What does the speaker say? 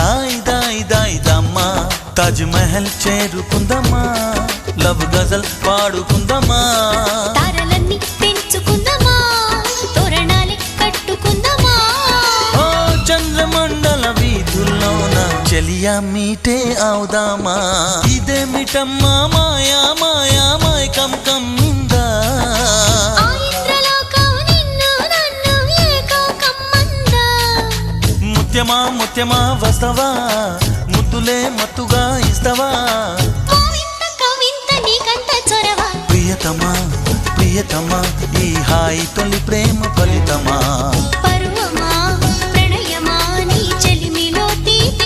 దాయిదమ్మా Taj Mahal చేరుకుందమ్మా love గజల్ పాడుకుందమ్మా తారలన్నీ పెంచుకుందమ్మా తోరణాలే కట్టుకుందమ్మా ఓ చంద్రమండల వీధుల్లోన చెలియా మీటే అవుదామా ఇదేమిటమ్మా మాయా మాయా మైకం కమ్మిందా ముత్యమా ముత్యమా వస్తవా ముద్దులే మత్తుగా ఇస్తవా ప్రియతమా ప్రియతమా ఈ హాయి తొలి ప్రేమ ఫలితమా